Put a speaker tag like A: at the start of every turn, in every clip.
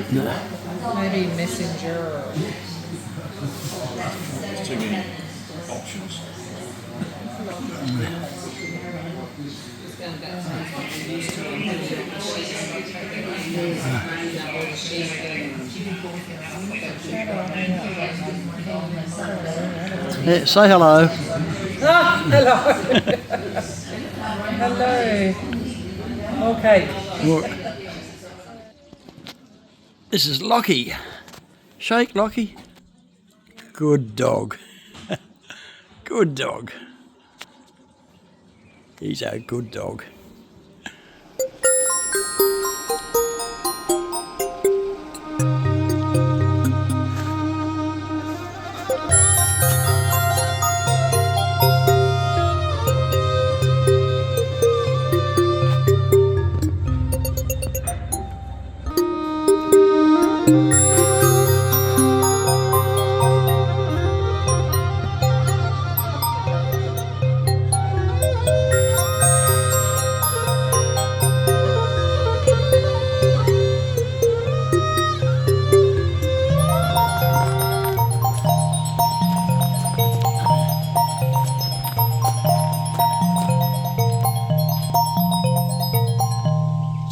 A: Maybe messenger.
B: There's too many options.
C: Yeah, say hello.
A: Ah, hello. Hello. Okay.
C: Look. This is Lockie. Shake, Lockie. Good dog. Good dog. He's a good dog.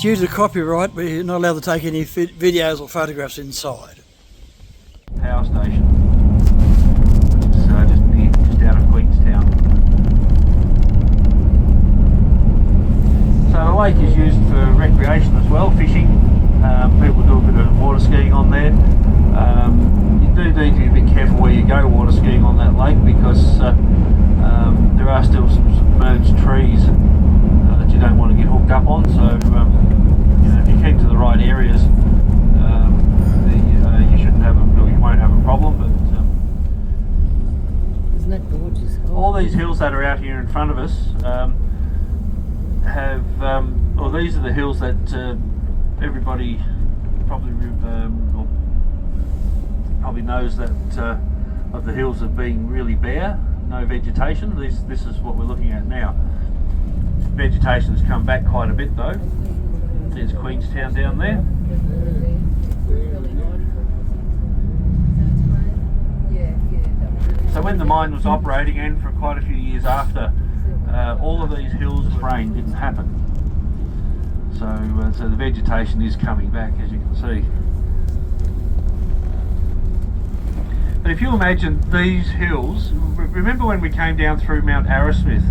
C: Due to copyright, we're not allowed to take any videos or photographs inside.
B: Power station. It's just out of Queenstown. So the lake is used for recreation as well, fishing. People do a bit of water skiing on there. You do need to be a bit careful where you go water skiing on that lake because there are still some submerged trees that you don't want to get hooked up on. So if you keep to the right areas, you shouldn't have you won't have a problem. But
A: Isn't that gorgeous?
B: all these hills that are out here in front of us these are the hills that everybody probably knows that of the hills of being really bare, no vegetation. This is what we're looking at now. Vegetation has come back quite a bit though. There's Queenstown down there. So when the mine was operating, and for quite a few years after, all of these hills rain didn't happen. So the vegetation is coming back, as you can see. But if you imagine these hills, remember when we came down through Mount Arrowsmith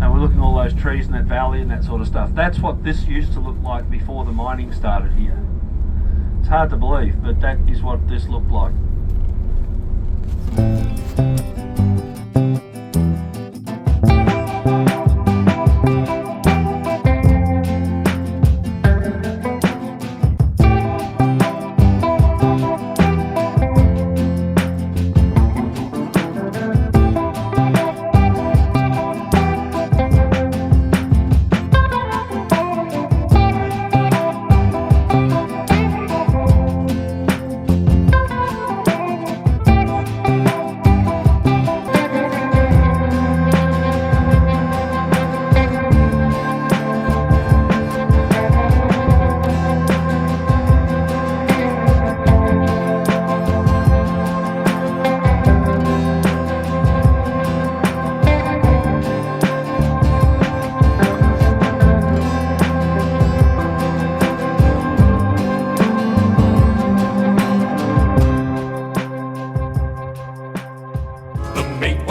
B: and we're looking at all those trees in that valley and that sort of stuff. That's what this used to look like before the mining started here. It's hard to believe, but that is what this looked like.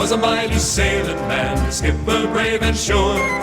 D: Was a mighty sailing man, skipper brave and sure.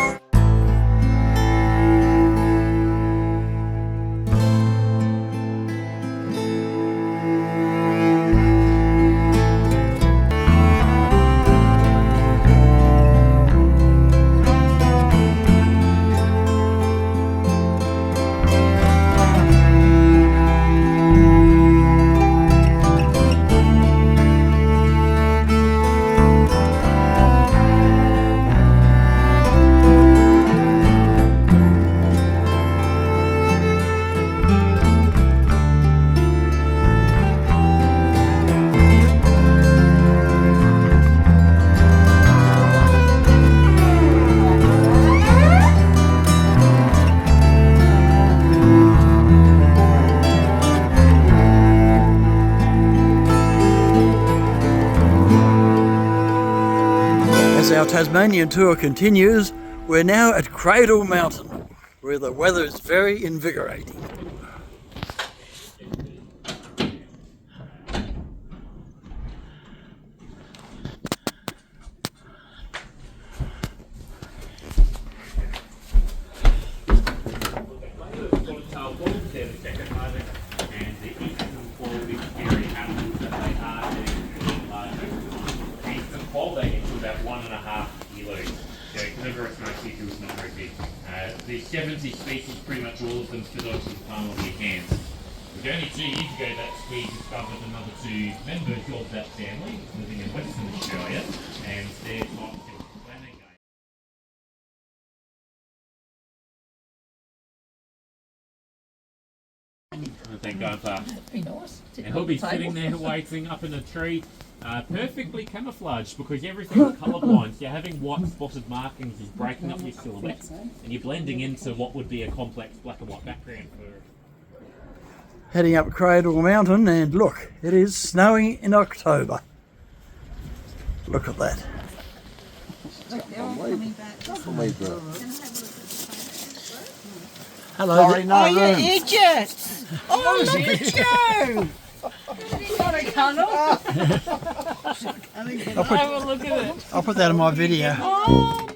C: our Tasmanian tour continues. We're now at Cradle Mountain, where the weather is very invigorating.
E: There's 70 species, pretty much all of them fit onto the palm of your hands. But only 2 years ago that we discovered another 2 members of that family living in Western Australia, and they're not planning. Thank God for. And he'll be sitting there waiting up in a tree, perfectly camouflaged because everything's colourblind. So you're having white spotted markings is breaking up your silhouette, and you're blending into what would be a complex black and white background for.
C: Heading up Cradle Mountain, and look, it is snowing in October. Look at that. Hello.
F: Oh, you idiots! Oh, look at you!
C: I'll put that in my video.
F: Oh,